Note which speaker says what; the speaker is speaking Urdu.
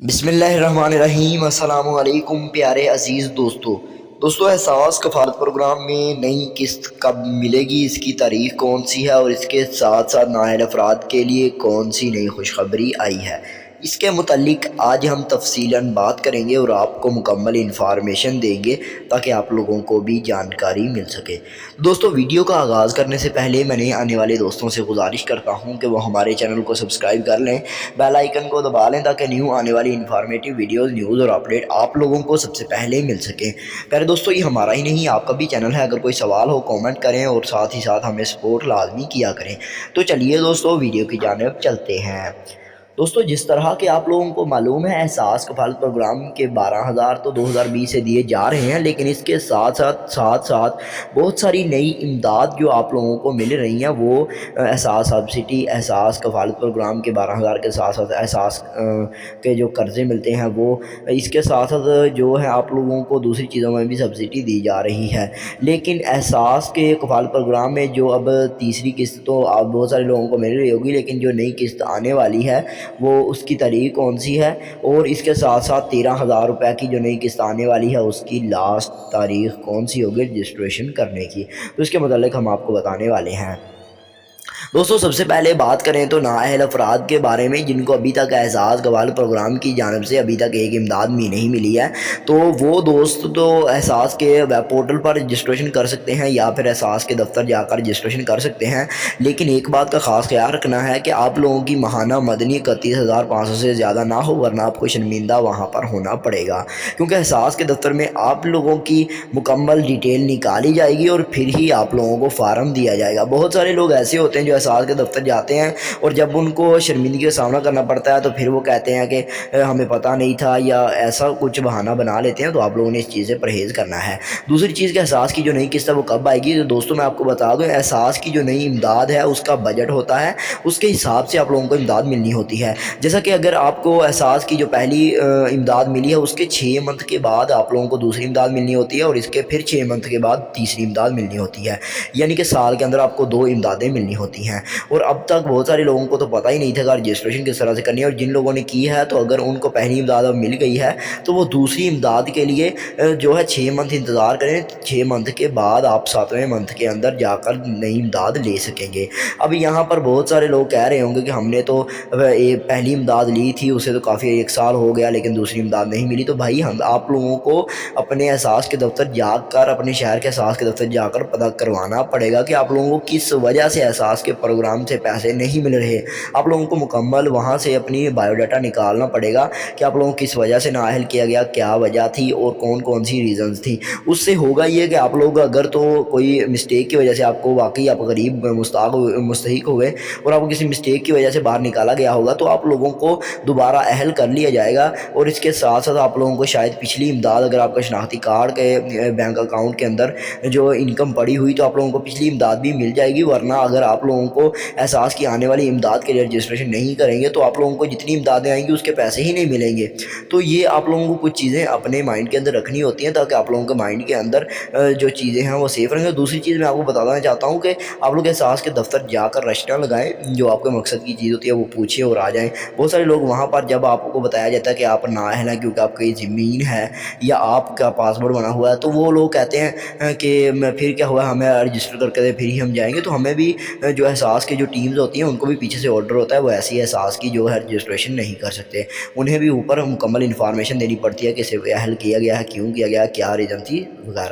Speaker 1: بسم اللہ الرحمن الرحیم۔ السلام علیکم پیارے عزیز دوستو احساس کفالت پروگرام میں نئی قسط کب ملے گی، اس کی تاریخ کون سی ہے اور اس کے ساتھ ساتھ نااہل افراد کے لیے کون سی نئی خوشخبری آئی ہے، اس کے متعلق آج ہم تفصیلاً بات کریں گے اور آپ کو مکمل انفارمیشن دیں گے تاکہ آپ لوگوں کو بھی جانکاری مل سکے۔ دوستو ویڈیو کا آغاز کرنے سے پہلے میں نے آنے والے دوستوں سے گزارش کرتا ہوں کہ وہ ہمارے چینل کو سبسکرائب کر لیں، بیل آئیکن کو دبا لیں تاکہ نیو آنے والی انفارمیٹیو ویڈیوز، نیوز اور اپڈیٹ آپ لوگوں کو سب سے پہلے مل سکیں۔ پہلے دوستو یہ ہمارا ہی نہیں آپ کا بھی چینل ہے، اگر کوئی سوال ہو کامنٹ کریں اور ساتھ ہی ساتھ ہمیں سپورٹ لازمی کیا کریں۔ تو چلیے دوستو ویڈیو کی جانب چلتے ہیں۔ دوستو جس طرح کہ آپ لوگوں کو معلوم ہے احساس کفالت پروگرام کے 12,000 تو 2020 سے دیے جا رہے ہیں، لیکن اس کے ساتھ ساتھ بہت ساری نئی امداد جو آپ لوگوں کو مل رہی ہیں، وہ احساس سبسڈی، احساس کفالت پروگرام کے 12,000 کے ساتھ ساتھ احساس کے جو قرضے ملتے ہیں وہ، اس کے ساتھ ساتھ جو ہے آپ لوگوں کو دوسری چیزوں میں بھی سبسڈی دی جا رہی ہے۔ لیکن احساس کے کفالت پروگرام میں جو اب تیسری قسط تو آپ بہت سارے لوگوں کو مل رہی ہوگی، لیکن جو نئی قسط آنے والی ہے وہ اس کی تاریخ کون سی ہے، اور اس کے ساتھ ساتھ 13,000 روپے کی جو نئی قسط آنے والی ہے اس کی لاسٹ تاریخ کون سی ہوگی رجسٹریشن کرنے کی، تو اس کے متعلق ہم آپ کو بتانے والے ہیں۔ دوستو سب سے پہلے بات کریں تو نااہل افراد کے بارے میں جن کو ابھی تک احساس کفالت پروگرام کی جانب سے ابھی تک ایک امداد نہیں ملی ہے، تو وہ دوست تو احساس کے ویب پورٹل پر رجسٹریشن کر سکتے ہیں یا پھر احساس کے دفتر جا کر رجسٹریشن کر سکتے ہیں، لیکن ایک بات کا خاص خیال رکھنا ہے کہ آپ لوگوں کی ماہانہ مدنی 31,500 سے زیادہ نہ ہو، ورنہ آپ کو شرمندہ وہاں پر ہونا پڑے گا، کیونکہ احساس کے دفتر میں آپ لوگوں کی مکمل ڈیٹیل نکالی جائے گی اور پھر ہی آپ لوگوں کو فارم دیا جائے گا۔ بہت سارے لوگ ایسے ہوتے ہیں جو احساس کے دفتر جاتے ہیں اور جب ان کو شرمندگی کا سامنا کرنا پڑتا ہے تو پھر وہ کہتے ہیں کہ ہمیں پتہ نہیں تھا، یا ایسا کچھ بہانہ بنا لیتے ہیں، تو آپ لوگوں نے اس چیز سے پرہیز کرنا ہے۔ دوسری چیز کہ احساس کی جو نئی قسط ہے وہ کب آئے گی، تو دوستوں میں آپ کو بتا دوں احساس کی جو نئی امداد ہے اس کا بجٹ ہوتا ہے، اس کے حساب سے آپ لوگوں کو امداد ملنی ہوتی ہے۔ جیسا کہ اگر آپ کو احساس کی جو پہلی امداد ملی ہے اس کے 6 منتھ کے بعد آپ لوگوں کو دوسری امداد ملنی ہوتی ہے، اور اس کے پھر 6 منتھ کے بعد تیسری امداد ملنی ہوتی ہے، یعنی کہ سال کے اندر آپ کو 2 امدادیں ملنی ہوتی ہیں۔ اور اب تک بہت سارے لوگوں کو تو پتہ ہی نہیں تھا کہ رجسٹریشن کس طرح سے کرنی ہے، اور جن لوگوں نے کی ہے تو اگر ان کو پہلی امداد اب مل گئی ہے تو وہ دوسری امداد کے لیے جو ہے 6 منتھ انتظار کریں، 6 منتھ کے بعد آپ 7ویں منتھ کے اندر جا کر نئی امداد لے سکیں گے۔ اب یہاں پر بہت سارے لوگ کہہ رہے ہوں گے کہ ہم نے تو پہلی امداد لی تھی، اسے تو کافی 1 سال ہو گیا لیکن دوسری امداد نہیں ملی، تو بھائی آپ لوگوں کو اپنے احساس کے دفتر جا کر، اپنے شہر کے احساس کے دفتر جا کر پتہ کروانا پڑے گا کہ آپ لوگوں کو کس وجہ سے احساس کے پروگرام سے پیسے نہیں مل رہے۔ آپ لوگوں کو مکمل وہاں سے اپنی بایو ڈاٹا نکالنا پڑے گا کہ آپ لوگوں کو کس وجہ سے نااہل کیا گیا، کیا وجہ تھی اور کون کون سی ریزنز تھیں۔ اس سے ہوگا یہ کہ آپ لوگ اگر تو کوئی مسٹیک کی وجہ سے آپ کو واقعی آپ غریب مستحق ہوئے اور آپ کو کسی مسٹیک کی وجہ سے باہر نکالا گیا ہوگا، تو آپ لوگوں کو دوبارہ اہل کر لیا جائے گا، اور اس کے ساتھ ساتھ آپ لوگوں کو شاید پچھلی امداد، اگر آپ کا شناختی کارڈ کے بینک اکاؤنٹ کے اندر جو انکم پڑی ہوئی تو آپ لوگوں کو پچھلی امداد بھی مل جائے گی، ورنہ اگر آپ لوگوں کو احساس کی آنے والی امداد کے لیے رجسٹریشن نہیں کریں گے تو آپ لوگوں کو جتنی امدادیں آئیں گی اس کے پیسے ہی نہیں ملیں گے۔ تو یہ آپ لوگوں کو کچھ چیزیں اپنے مائنڈ کے اندر رکھنی ہوتی ہیں تاکہ آپ لوگوں کے مائنڈ کے اندر جو چیزیں ہیں وہ سیف رہیں گے۔ دوسری چیز میں آپ کو بتانا چاہتا ہوں کہ آپ لوگ احساس کے دفتر جا کر رش نہ لگائیں، جو آپ کے مقصد کی چیز ہوتی ہے وہ پوچھیں اور آ جائیں۔ بہت سارے لوگ وہاں پر جب آپ کو بتایا جاتا ہے کہ آپ نااہل ہیں کیونکہ آپ کی زمین ہے یا آپ کا پاسپورٹ بنا ہوا ہے، تو وہ لوگ کہتے ہیں کہ پھر کیا ہوا، ہمیں رجسٹر کر کے دے پھر ہی ہم جائیں گے، تو ہمیں بھی جو احساس کے جو ٹیمز ہوتی ہیں ان کو بھی پیچھے سے آرڈر ہوتا ہے، وہ ایسی احساس کی جو ہے رجسٹریشن نہیں کر سکتے، انہیں بھی اوپر مکمل انفارمیشن دینی پڑتی ہے کہ اسے اہل کیا گیا ہے، کیوں کیا گیا، کیا ریزن تھی وغیرہ۔